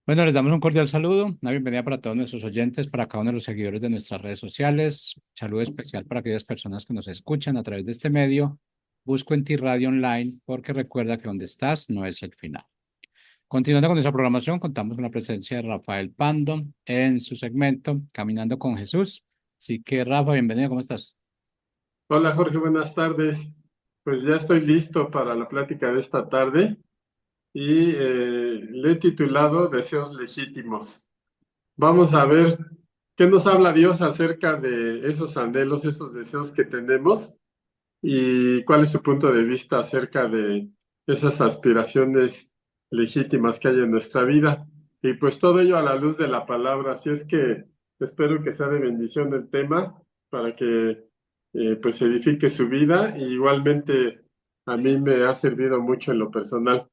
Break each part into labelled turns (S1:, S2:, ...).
S1: Bueno, les damos un cordial saludo, una bienvenida para todos nuestros oyentes, para cada uno de los seguidores de nuestras redes sociales. Saludo especial para aquellas personas que nos escuchan a través de este medio. Busco en ti Radio Online porque recuerda que donde estás no es el final. Continuando con nuestra programación, contamos con la presencia de Rafael Pando en su segmento Caminando con Jesús. Así que, Rafa, bienvenido, ¿cómo estás?
S2: Hola Jorge, buenas tardes. Pues ya estoy listo para la plática de esta tarde y le he titulado Deseos Legítimos. Vamos a ver qué nos habla Dios acerca de esos anhelos, esos deseos que tenemos y cuál es su punto de vista acerca de esas aspiraciones legítimas que hay en nuestra vida. Y pues todo ello a la luz de la palabra. Así es que espero que sea de bendición el tema para que pues edifique su vida. Y igualmente a mí me ha servido mucho en lo personal.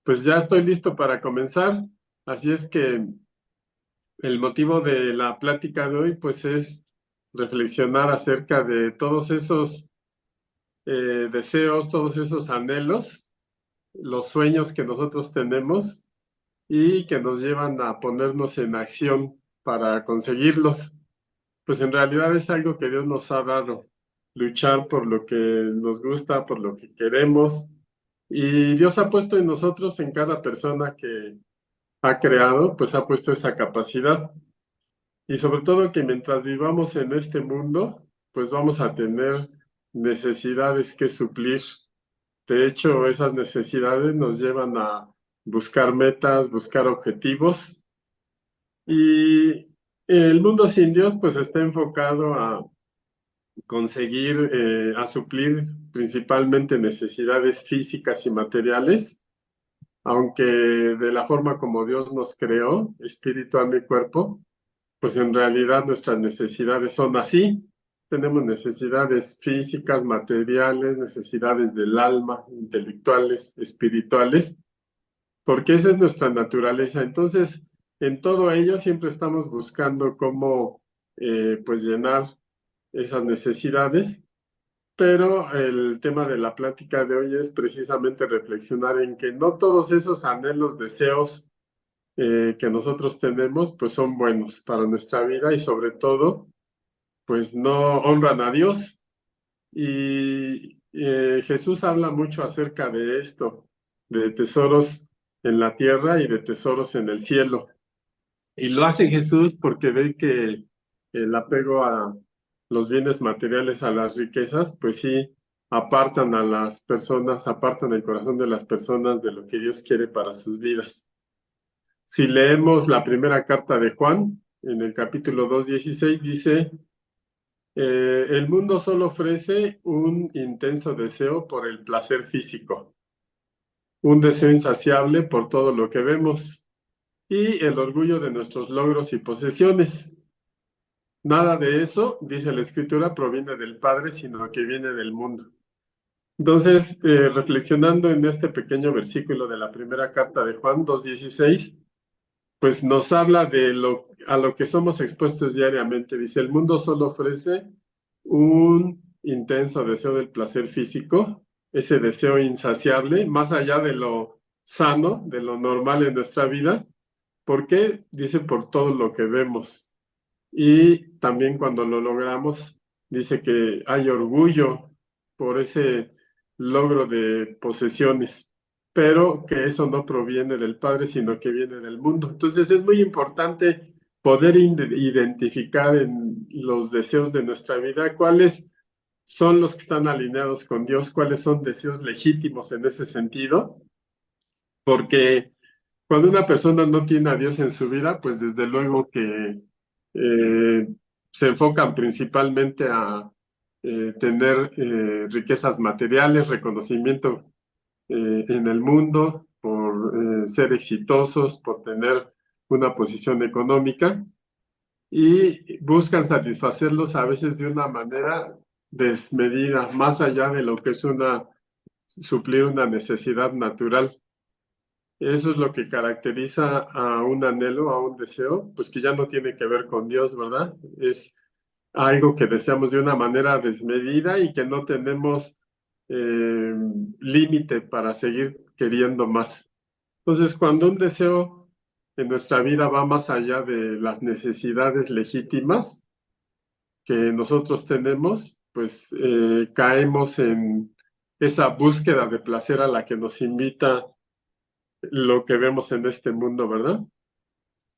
S2: Pues ya estoy listo para comenzar. Así es que el motivo de la plática de hoy pues es reflexionar acerca de todos esos deseos, todos esos anhelos, los sueños que nosotros tenemos y que nos llevan a ponernos en acción para conseguirlos. Pues en realidad es algo que Dios nos ha dado, luchar por lo que nos gusta, por lo que queremos. Y Dios ha puesto en nosotros, en cada persona que ha creado, pues ha puesto esa capacidad. Y sobre todo que mientras vivamos en este mundo, pues vamos a tener necesidades que suplir. De hecho, esas necesidades nos llevan a buscar metas, buscar objetivos y el mundo sin Dios pues está enfocado a conseguir, a suplir principalmente necesidades físicas y materiales, aunque de la forma como Dios nos creó, espíritu, alma y cuerpo, pues en realidad nuestras necesidades son así. Tenemos necesidades físicas, materiales, necesidades del alma, intelectuales, espirituales, porque esa es nuestra naturaleza. Entonces, en todo ello siempre estamos buscando cómo pues llenar esas necesidades, pero el tema de la plática de hoy es precisamente reflexionar en que no todos esos anhelos, deseos que nosotros tenemos, pues son buenos para nuestra vida y sobre todo, pues no honran a Dios. Y Jesús habla mucho acerca de esto, de tesoros en la tierra y de tesoros en el cielo. Y lo hace Jesús porque ve que el apego a los bienes materiales, a las riquezas, pues sí, apartan a las personas, apartan el corazón de las personas de lo que Dios quiere para sus vidas. Si leemos la primera carta de Juan, en el capítulo 2:16, dice, el mundo solo ofrece un intenso deseo por el placer físico, un deseo insaciable por todo lo que vemos y el orgullo de nuestros logros y posesiones. Nada de eso, dice la Escritura, proviene del Padre, sino que viene del mundo. Entonces, reflexionando en este pequeño versículo de la primera carta de Juan 2:16, pues nos habla de a lo que somos expuestos diariamente. Dice, el mundo solo ofrece un intenso deseo del placer físico, ese deseo insaciable, más allá de lo sano, de lo normal en nuestra vida. ¿Por qué? Dice por todo lo que vemos. Y también cuando lo logramos, dice que hay orgullo por ese logro de posesiones, pero que eso no proviene del Padre, sino que viene del mundo. Entonces es muy importante poder identificar en los deseos de nuestra vida cuáles son los que están alineados con Dios, cuáles son deseos legítimos en ese sentido, porque cuando una persona no tiene a Dios en su vida, pues desde luego que eh, se enfocan principalmente a tener riquezas materiales, reconocimiento en el mundo, por ser exitosos, por tener una posición económica y buscan satisfacerlos a veces de una manera desmedida, más allá de lo que es suplir una necesidad natural. Eso es lo que caracteriza a un anhelo, a un deseo, pues que ya no tiene que ver con Dios, ¿verdad? Es algo que deseamos de una manera desmedida y que no tenemos eh, límite para seguir queriendo más. Entonces, cuando un deseo en nuestra vida va más allá de las necesidades legítimas que nosotros tenemos, pues caemos en esa búsqueda de placer a la que nos invita lo que vemos en este mundo, ¿verdad?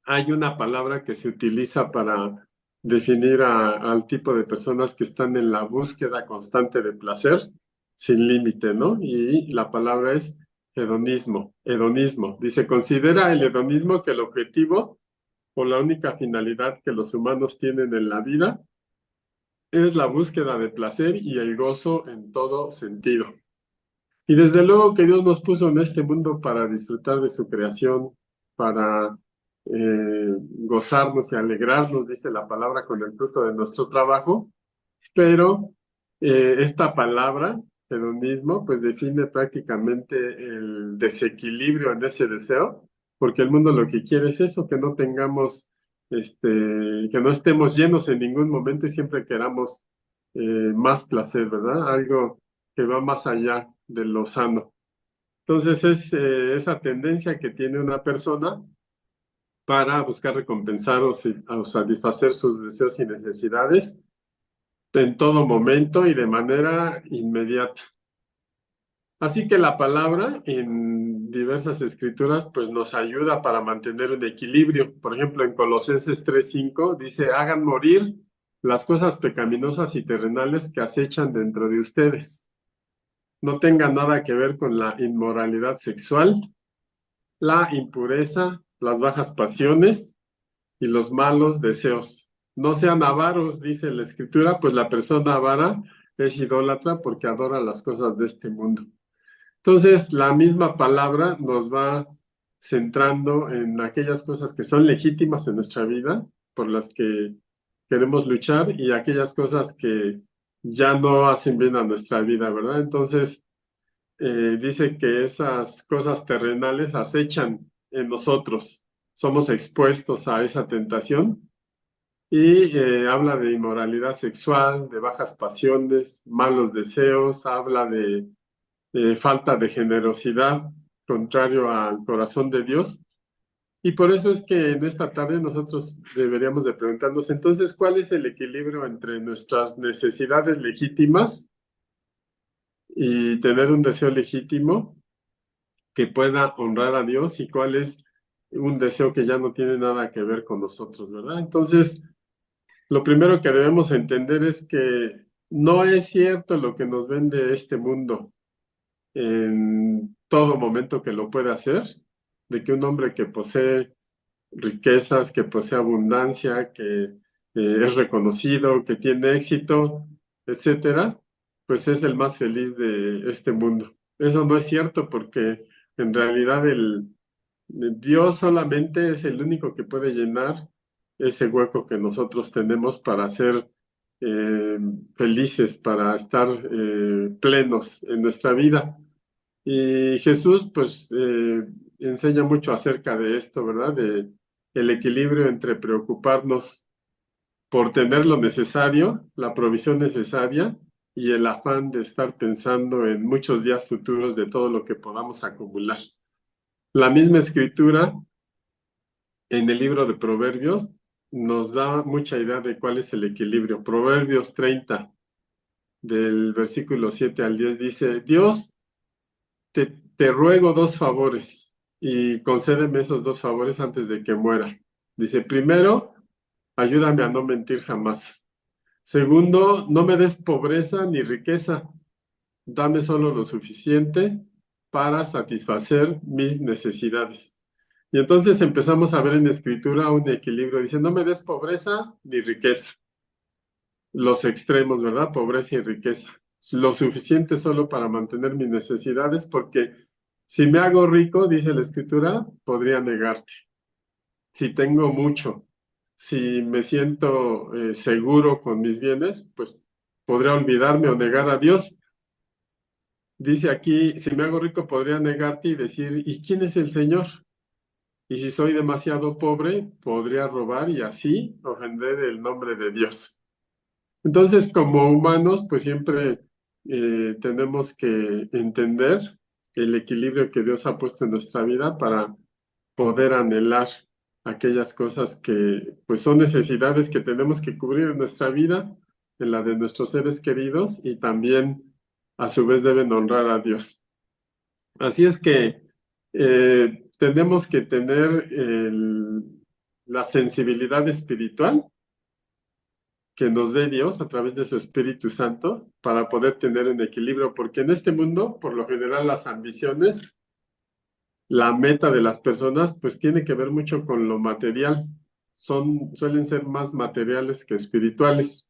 S2: Hay una palabra que se utiliza para definir al tipo de personas que están en la búsqueda constante de placer sin límite, ¿no? Y la palabra es hedonismo, hedonismo. Dice, considera el hedonismo que el objetivo o la única finalidad que los humanos tienen en la vida es la búsqueda de placer y el gozo en todo sentido. Y desde luego que Dios nos puso en este mundo para disfrutar de su creación, para gozarnos y alegrarnos, dice la palabra, con el fruto de nuestro trabajo, pero esta palabra, hedonismo, pues define prácticamente el desequilibrio en ese deseo, porque el mundo lo que quiere es eso, que no tengamos, que no estemos llenos en ningún momento y siempre queramos más placer, ¿verdad? Algo que va más allá de lo sano. Entonces es esa tendencia que tiene una persona para buscar recompensar o satisfacer sus deseos y necesidades en todo momento y de manera inmediata. Así que la palabra en diversas escrituras pues nos ayuda para mantener un equilibrio. Por ejemplo, en Colosenses 3:5 dice, hagan morir las cosas pecaminosas y terrenales que acechan dentro de ustedes. No tengan nada que ver con la inmoralidad sexual, la impureza, las bajas pasiones y los malos deseos. No sean avaros, dice la escritura, pues la persona avara es idólatra porque adora las cosas de este mundo. Entonces, la misma palabra nos va centrando en aquellas cosas que son legítimas en nuestra vida, por las que queremos luchar, y aquellas cosas que ya no hacen bien a nuestra vida, ¿verdad? Entonces, dice que esas cosas terrenales acechan en nosotros, somos expuestos a esa tentación y habla de inmoralidad sexual, de bajas pasiones, malos deseos, habla de falta de generosidad, contrario al corazón de Dios. Y por eso es que en esta tarde nosotros deberíamos de preguntarnos entonces, ¿cuál es el equilibrio entre nuestras necesidades legítimas y tener un deseo legítimo que pueda honrar a Dios y cuál es un deseo que ya no tiene nada que ver con nosotros, ¿verdad? Entonces, lo primero que debemos entender es que no es cierto lo que nos vende este mundo en todo momento que lo puede hacer, de que un hombre que posee riquezas, que posee abundancia, que es reconocido, que tiene éxito, etcétera, pues es el más feliz de este mundo. Eso no es cierto porque en realidad Dios solamente es el único que puede llenar ese hueco que nosotros tenemos para ser eh, felices, para estar plenos en nuestra vida. Y Jesús, pues, enseña mucho acerca de esto, ¿verdad? De el equilibrio entre preocuparnos por tener lo necesario, la provisión necesaria, y el afán de estar pensando en muchos días futuros de todo lo que podamos acumular. La misma escritura en el libro de Proverbios nos da mucha idea de cuál es el equilibrio. Proverbios 30, del versículo 7 al 10, dice, Dios, te ruego dos favores y concédeme esos dos favores antes de que muera. Dice, primero, ayúdame a no mentir jamás. Segundo, no me des pobreza ni riqueza. Dame solo lo suficiente para satisfacer mis necesidades. Y entonces empezamos a ver en la escritura un equilibrio. Dice, no me des pobreza ni riqueza. Los extremos, ¿verdad? Pobreza y riqueza. Lo suficiente solo para mantener mis necesidades, porque si me hago rico, dice la escritura, podría negarte. Si tengo mucho, si me siento seguro con mis bienes, pues podría olvidarme o negar a Dios. Dice aquí, si me hago rico, podría negarte y decir, ¿y quién es el Señor? Y si soy demasiado pobre, podría robar y así ofender el nombre de Dios. Entonces, como humanos, pues siempre tenemos que entender el equilibrio que Dios ha puesto en nuestra vida para poder anhelar aquellas cosas que pues son necesidades que tenemos que cubrir en nuestra vida, en la de nuestros seres queridos y también a su vez deben honrar a Dios. Así es que tenemos que tener la sensibilidad espiritual que nos dé Dios a través de su Espíritu Santo para poder tener un equilibrio, porque en este mundo, por lo general, las ambiciones, la meta de las personas, pues tiene que ver mucho con lo material. Suelen ser más materiales que espirituales.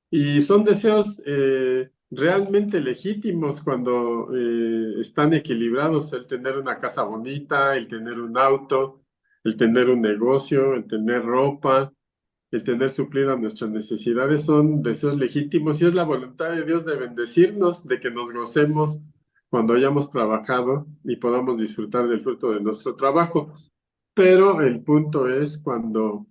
S2: Y son deseos realmente legítimos cuando están equilibrados, el tener una casa bonita, el tener un auto, el tener un negocio, el tener ropa, el tener suplidas nuestras necesidades son deseos legítimos y es la voluntad de Dios de bendecirnos, de que nos gocemos cuando hayamos trabajado y podamos disfrutar del fruto de nuestro trabajo. Pero el punto es cuando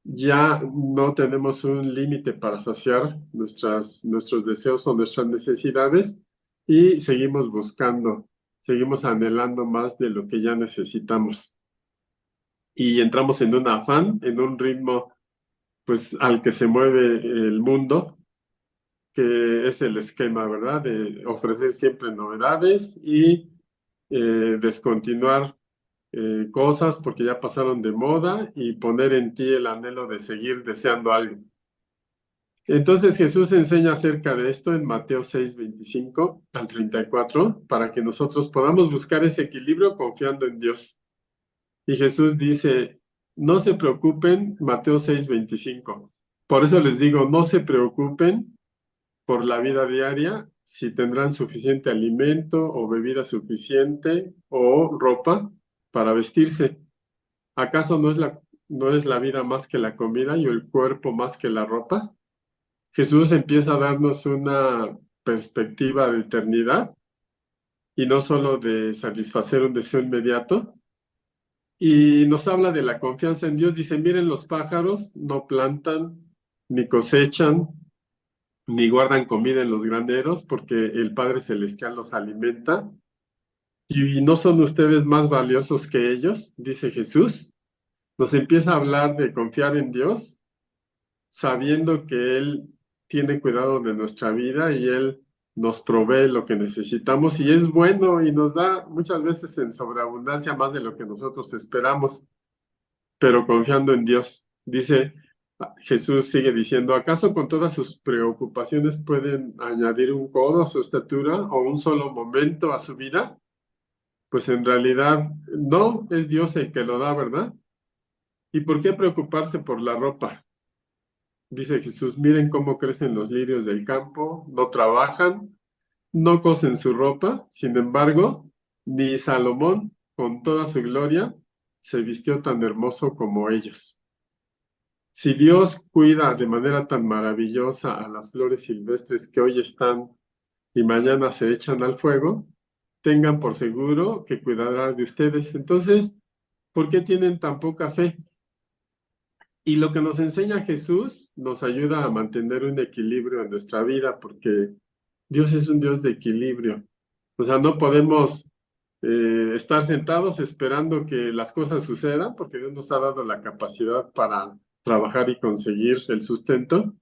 S2: ya no tenemos un límite para saciar nuestros deseos o nuestras necesidades y seguimos buscando, seguimos anhelando más de lo que ya necesitamos. Y entramos en un afán, en un ritmo pues al que se mueve el mundo, que es el esquema, ¿verdad? De ofrecer siempre novedades y descontinuar cosas porque ya pasaron de moda y poner en ti el anhelo de seguir deseando algo. Entonces Jesús enseña acerca de esto en Mateo 6:25 al 34 para que nosotros podamos buscar ese equilibrio confiando en Dios. Y Jesús dice, no se preocupen, Mateo 6:25. Por eso les digo, no se preocupen por la vida diaria, si tendrán suficiente alimento o bebida suficiente o ropa para vestirse. ¿Acaso no es la vida más que la comida y el cuerpo más que la ropa? Jesús empieza a darnos una perspectiva de eternidad y no solo de satisfacer un deseo inmediato. Y nos habla de la confianza en Dios. Dice, miren los pájaros, no plantan, ni cosechan, ni guardan comida en los graneros, porque el Padre Celestial los alimenta. ¿Y no son ustedes más valiosos que ellos? Dice Jesús. Nos empieza a hablar de confiar en Dios, sabiendo que Él tiene cuidado de nuestra vida y Él nos provee lo que necesitamos y es bueno y nos da muchas veces en sobreabundancia más de lo que nosotros esperamos, pero confiando en Dios. Dice, Jesús sigue diciendo, ¿acaso con todas sus preocupaciones pueden añadir un codo a su estatura o un solo momento a su vida? Pues en realidad no, es Dios el que lo da, ¿verdad? ¿Y por qué preocuparse por la ropa? Dice Jesús, miren cómo crecen los lirios del campo, no trabajan, no cosen su ropa, sin embargo, ni Salomón, con toda su gloria, se vistió tan hermoso como ellos. Si Dios cuida de manera tan maravillosa a las flores silvestres que hoy están y mañana se echan al fuego, tengan por seguro que cuidará de ustedes. Entonces, ¿por qué tienen tan poca fe? Y lo que nos enseña Jesús nos ayuda a mantener un equilibrio en nuestra vida, porque Dios es un Dios de equilibrio. O sea, no podemos estar sentados esperando que las cosas sucedan, porque Dios nos ha dado la capacidad para trabajar y conseguir el sustento,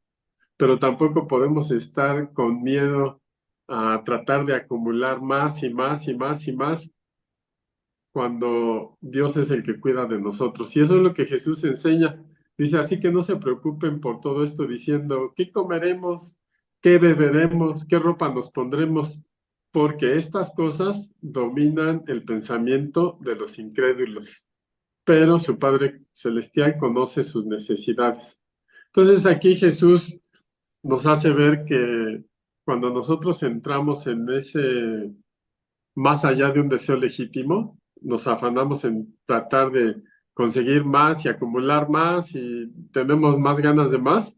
S2: pero tampoco podemos estar con miedo a tratar de acumular más y más y más y más cuando Dios es el que cuida de nosotros. Y eso es lo que Jesús enseña. Dice, así que no se preocupen por todo esto diciendo, ¿qué comeremos? ¿Qué beberemos? ¿Qué ropa nos pondremos? Porque estas cosas dominan el pensamiento de los incrédulos, pero su Padre Celestial conoce sus necesidades. Entonces aquí Jesús nos hace ver que cuando nosotros entramos en ese más allá de un deseo legítimo, nos afanamos en tratar de conseguir más y acumular más y tenemos más ganas de más,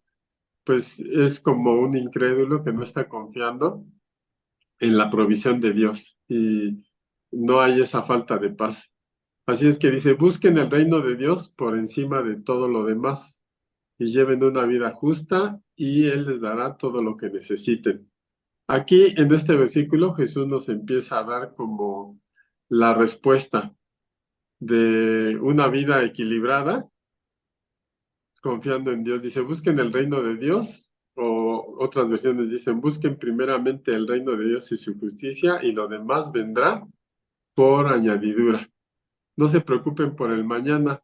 S2: pues es como un incrédulo que no está confiando en la provisión de Dios y no hay esa falta de paz. Así es que dice, busquen el reino de Dios por encima de todo lo demás y lleven una vida justa y Él les dará todo lo que necesiten. Aquí en este versículo Jesús nos empieza a dar como la respuesta. de una vida equilibrada, confiando en Dios. Dice, busquen el reino de Dios, o otras versiones dicen, busquen primeramente el reino de Dios y su justicia, y lo demás vendrá por añadidura. No se preocupen por el mañana,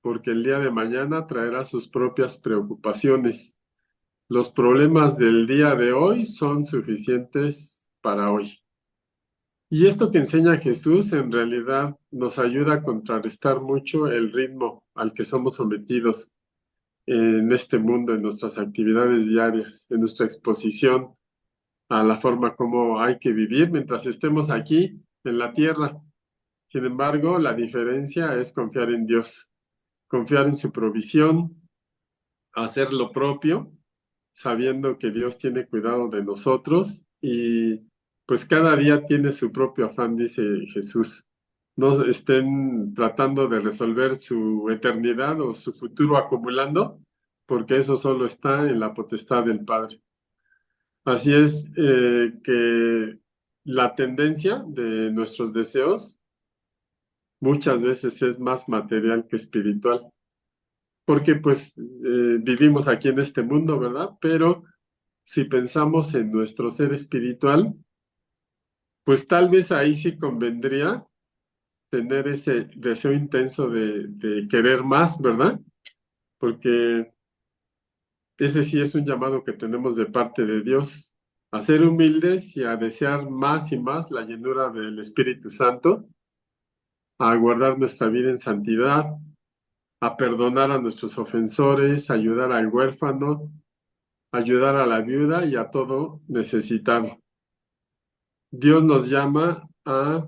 S2: porque el día de mañana traerá sus propias preocupaciones. Los problemas del día de hoy son suficientes para hoy. Y esto que enseña Jesús en realidad nos ayuda a contrarrestar mucho el ritmo al que somos sometidos en este mundo, en nuestras actividades diarias, en nuestra exposición a la forma como hay que vivir mientras estemos aquí en la tierra. Sin embargo, la diferencia es confiar en Dios, confiar en su provisión, hacer lo propio, sabiendo que Dios tiene cuidado de nosotros y pues cada día tiene su propio afán, dice Jesús. No estén tratando de resolver su eternidad o su futuro acumulando, porque eso solo está en la potestad del Padre. Así es que la tendencia de nuestros deseos muchas veces es más material que espiritual, porque pues vivimos aquí en este mundo, ¿verdad? Pero si pensamos en nuestro ser espiritual, pues tal vez ahí sí convendría tener ese deseo intenso de querer más, ¿verdad? Porque ese sí es un llamado que tenemos de parte de Dios, a ser humildes y a desear más y más la llenura del Espíritu Santo, a guardar nuestra vida en santidad, a perdonar a nuestros ofensores, ayudar al huérfano, ayudar a la viuda y a todo necesitado. Dios nos llama a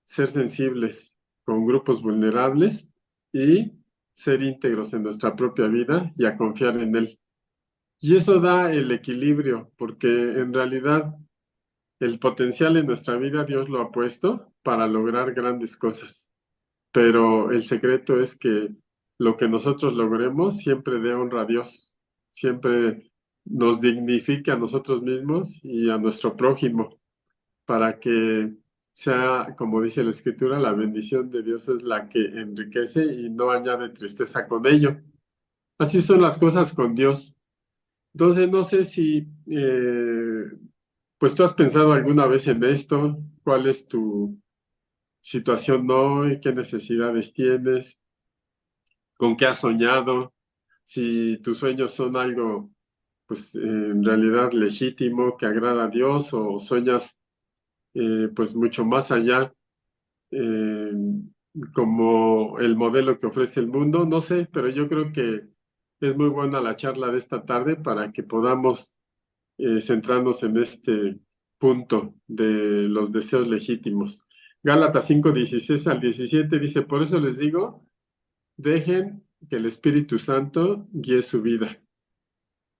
S2: ser sensibles con grupos vulnerables y ser íntegros en nuestra propia vida y a confiar en Él. Y eso da el equilibrio, porque en realidad el potencial en nuestra vida Dios lo ha puesto para lograr grandes cosas. Pero el secreto es que lo que nosotros logremos siempre dé honra a Dios, siempre nos dignifique a nosotros mismos y a nuestro prójimo, para que sea, como dice la Escritura, la bendición de Dios es la que enriquece y no añade tristeza con ello. Así son las cosas con Dios. Entonces, no sé si, pues tú has pensado alguna vez en esto, cuál es tu situación hoy, qué necesidades tienes, con qué has soñado, si tus sueños son algo, pues en realidad legítimo, que agrada a Dios, o sueñas pues mucho más allá, eh, como el modelo que ofrece el mundo, no sé, pero yo creo que es muy buena la charla de esta tarde para que podamos centrarnos en este punto de los deseos legítimos. Gálatas 5:16 al 17 dice, por eso les digo, dejen que el Espíritu Santo guíe su vida.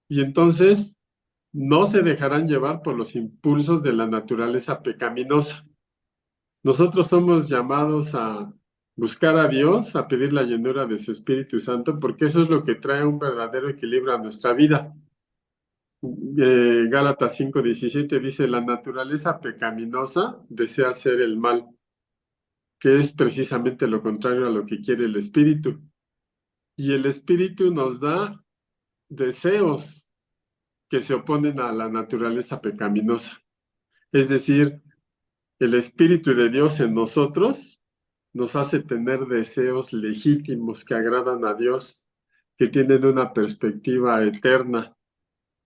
S2: Y entonces no se dejarán llevar por los impulsos de la naturaleza pecaminosa. Nosotros somos llamados a buscar a Dios, a pedir la llenura de su Espíritu Santo, porque eso es lo que trae un verdadero equilibrio a nuestra vida. Gálatas 5:17 dice, la naturaleza pecaminosa desea hacer el mal, que es precisamente lo contrario a lo que quiere el Espíritu. Y el Espíritu nos da deseos que se oponen a la naturaleza pecaminosa. Es decir, el Espíritu de Dios en nosotros nos hace tener deseos legítimos que agradan a Dios, que tienen una perspectiva eterna.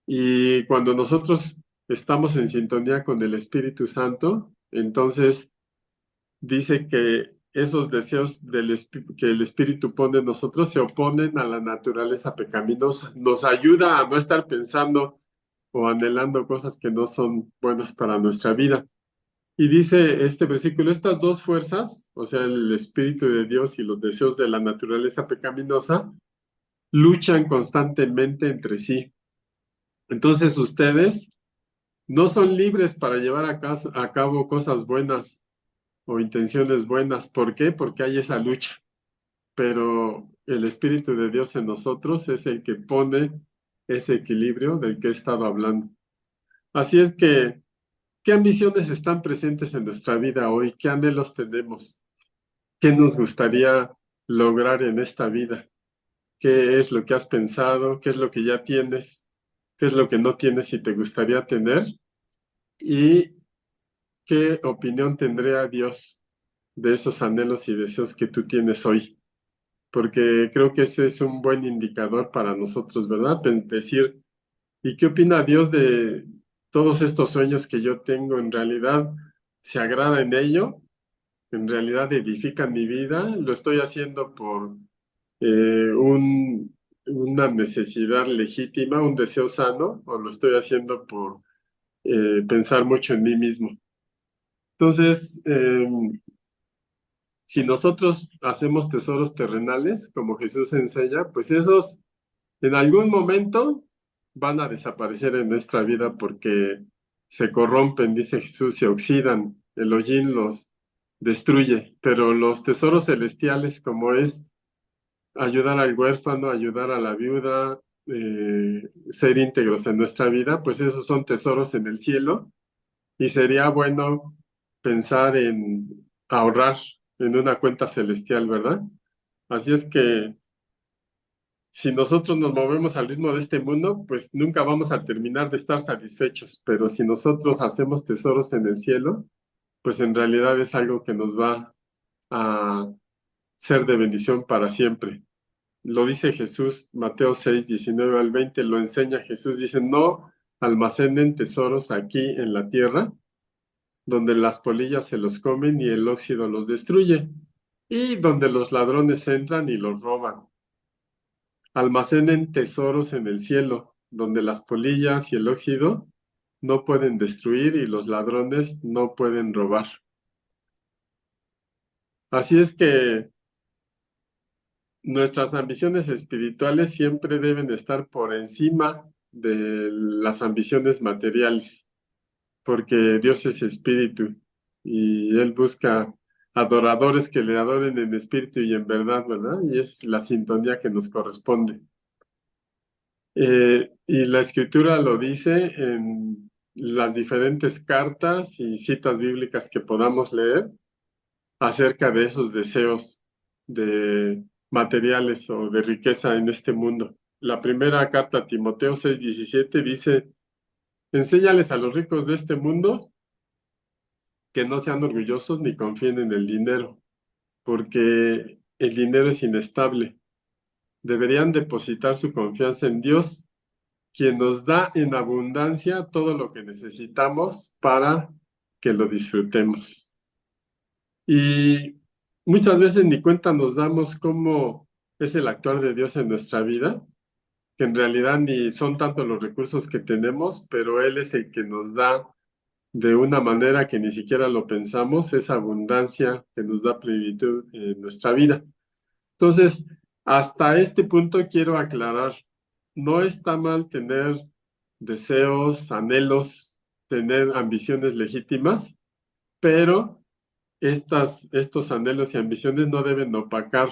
S2: Y cuando nosotros estamos en sintonía con el Espíritu Santo, entonces dice que esos deseos que el Espíritu pone en nosotros se oponen a la naturaleza pecaminosa. Nos ayuda a no estar pensando o anhelando cosas que no son buenas para nuestra vida. Y dice este versículo, estas dos fuerzas, o sea, el Espíritu de Dios y los deseos de la naturaleza pecaminosa, luchan constantemente entre sí. Entonces ustedes no son libres para llevar a cabo cosas buenas o intenciones buenas. ¿Por qué? Porque hay esa lucha. Pero el Espíritu de Dios en nosotros es el que pone ese equilibrio del que he estado hablando. Así es que, ¿qué ambiciones están presentes en nuestra vida hoy? ¿Qué anhelos tenemos? ¿Qué nos gustaría lograr en esta vida? ¿Qué es lo que has pensado? ¿Qué es lo que ya tienes? ¿Qué es lo que no tienes y te gustaría tener? ¿Y qué opinión tendría Dios de esos anhelos y deseos que tú tienes hoy? Porque creo que ese es un buen indicador para nosotros, ¿verdad? Decir, ¿y qué opina Dios de todos estos sueños que yo tengo? ¿En realidad se agrada en ello? ¿En realidad edifican mi vida? ¿Lo estoy haciendo por una necesidad legítima, un deseo sano, o lo estoy haciendo por pensar mucho en mí mismo? Entonces, si nosotros hacemos tesoros terrenales, como Jesús enseña, pues esos en algún momento van a desaparecer en nuestra vida porque se corrompen, dice Jesús, se oxidan, el hollín los destruye, pero los tesoros celestiales, como es ayudar al huérfano, ayudar a la viuda, ser íntegros en nuestra vida, pues esos son tesoros en el cielo y sería bueno pensar en ahorrar en una cuenta celestial, ¿verdad? Así es que si nosotros nos movemos al ritmo de este mundo, pues nunca vamos a terminar de estar satisfechos, pero si nosotros hacemos tesoros en el cielo, pues en realidad es algo que nos va a ser de bendición para siempre. Lo dice Jesús, Mateo 6, 19 al 20, lo enseña Jesús, dice, no almacenen tesoros aquí en la tierra, donde las polillas se los comen y el óxido los destruye, y donde los ladrones entran y los roban. Almacenen tesoros en el cielo, donde las polillas y el óxido no pueden destruir y los ladrones no pueden robar. Así es que nuestras ambiciones espirituales siempre deben estar por encima de las ambiciones materiales, porque Dios es espíritu y Él busca adoradores que le adoren en espíritu y en verdad, ¿verdad? Y es la sintonía que nos corresponde. Y la escritura lo dice en las diferentes cartas y citas bíblicas que podamos leer acerca de esos deseos de materiales o de riqueza en este mundo. La primera carta a Timoteo 6:17 dice, enséñales a los ricos de este mundo que no sean orgullosos ni confíen en el dinero, porque el dinero es inestable. Deberían depositar su confianza en Dios, quien nos da en abundancia todo lo que necesitamos para que lo disfrutemos. Y muchas veces ni cuenta nos damos cómo es el actuar de Dios en nuestra vida, que en realidad ni son tanto los recursos que tenemos, pero Él es el que nos da de una manera que ni siquiera lo pensamos, esa abundancia que nos da plenitud en nuestra vida. Entonces, hasta este punto quiero aclarar, no está mal tener deseos, anhelos, tener ambiciones legítimas, pero estos anhelos y ambiciones no deben opacar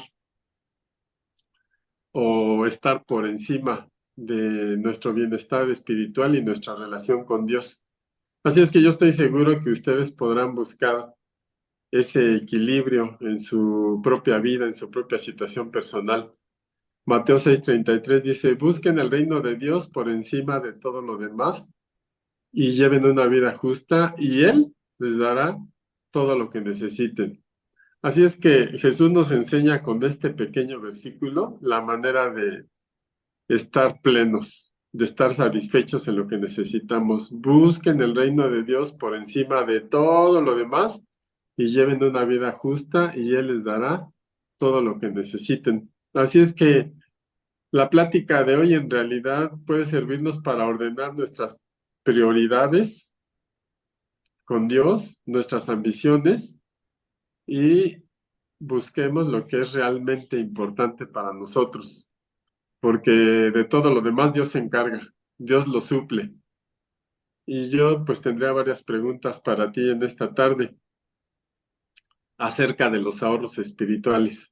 S2: o estar por encima de nuestro bienestar espiritual y nuestra relación con Dios. Así es que yo estoy seguro que ustedes podrán buscar ese equilibrio en su propia vida, en su propia situación personal. Mateo 6:33 dice, busquen el reino de Dios por encima de todo lo demás y lleven una vida justa y Él les dará todo lo que necesiten. Así es que Jesús nos enseña con este pequeño versículo la manera de estar plenos, de estar satisfechos en lo que necesitamos. Busquen el reino de Dios por encima de todo lo demás y lleven una vida justa y Él les dará todo lo que necesiten. Así es que la plática de hoy en realidad puede servirnos para ordenar nuestras prioridades con Dios, nuestras ambiciones y busquemos lo que es realmente importante para nosotros, porque de todo lo demás Dios se encarga, Dios lo suple. Y yo pues tendría varias preguntas para ti en esta tarde acerca de los ahorros espirituales.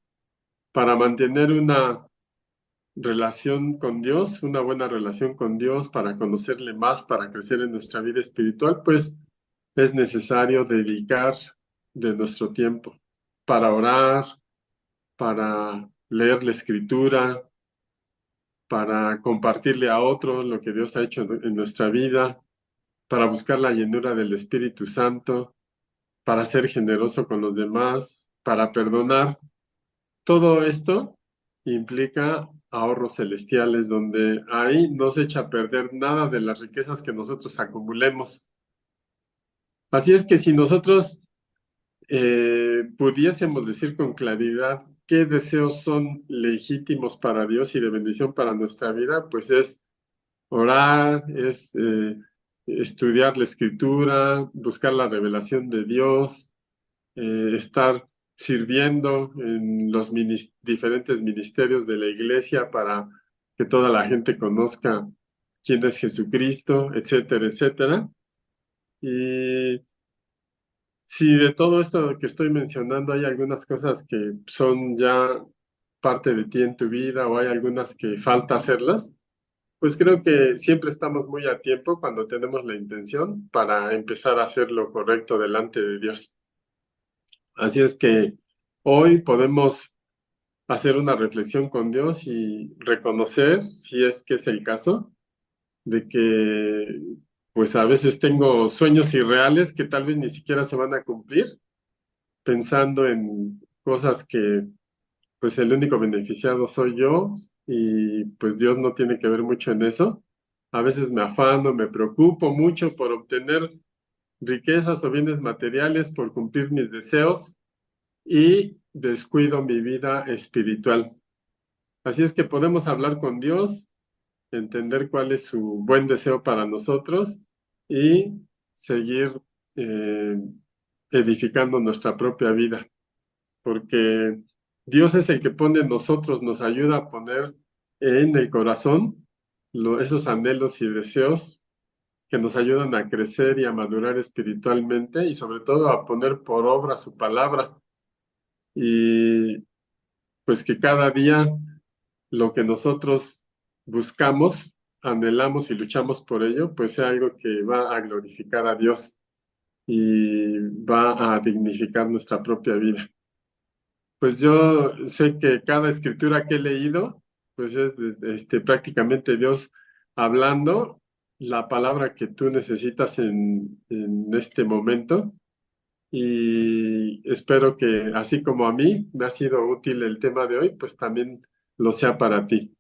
S2: Para mantener una relación con Dios, una buena relación con Dios, para conocerle más, para crecer en nuestra vida espiritual, pues es necesario dedicar de nuestro tiempo para orar, para leer la escritura, para compartirle a otro lo que Dios ha hecho en nuestra vida, para buscar la llenura del Espíritu Santo, para ser generoso con los demás, para perdonar. Todo esto implica ahorros celestiales, donde ahí no se echa a perder nada de las riquezas que nosotros acumulemos. Así es que si nosotros pudiésemos decir con claridad qué deseos son legítimos para Dios y de bendición para nuestra vida, pues es orar, es estudiar la escritura, buscar la revelación de Dios, estar sirviendo en los diferentes ministerios de la iglesia para que toda la gente conozca quién es Jesucristo, etcétera, etcétera. Y si de todo esto que estoy mencionando hay algunas cosas que son ya parte de ti en tu vida o hay algunas que falta hacerlas, pues creo que siempre estamos muy a tiempo cuando tenemos la intención para empezar a hacer lo correcto delante de Dios. Así es que hoy podemos hacer una reflexión con Dios y reconocer, si es que es el caso, de que pues a veces tengo sueños irreales que tal vez ni siquiera se van a cumplir, pensando en cosas que pues el único beneficiado soy yo y pues Dios no tiene que ver mucho en eso. A veces me afano, me preocupo mucho por obtener riquezas o bienes materiales, por cumplir mis deseos y descuido mi vida espiritual. Así es que podemos hablar con Dios, entender cuál es su buen deseo para nosotros y seguir eh, edificando nuestra propia vida, porque Dios es el que pone en nosotros, nos ayuda a poner en el corazón esos anhelos y deseos que nos ayudan a crecer y a madurar espiritualmente y sobre todo a poner por obra su palabra. Y pues que cada día lo que nosotros buscamos, anhelamos y luchamos por ello, pues sea algo que va a glorificar a Dios y va a dignificar nuestra propia vida. Pues yo sé que cada escritura que he leído, pues es prácticamente Dios hablando la palabra que tú necesitas en este momento. Y espero que así como a mí me ha sido útil el tema de hoy, pues también lo sea para ti.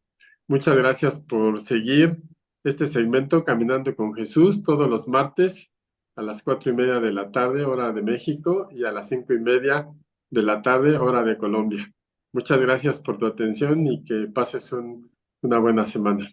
S2: Muchas gracias por seguir este segmento Caminando con Jesús todos los martes a las 4:30 de la tarde, hora de México, y a las 5:30 de la tarde, hora de Colombia. Muchas gracias por tu atención y que pases una buena semana.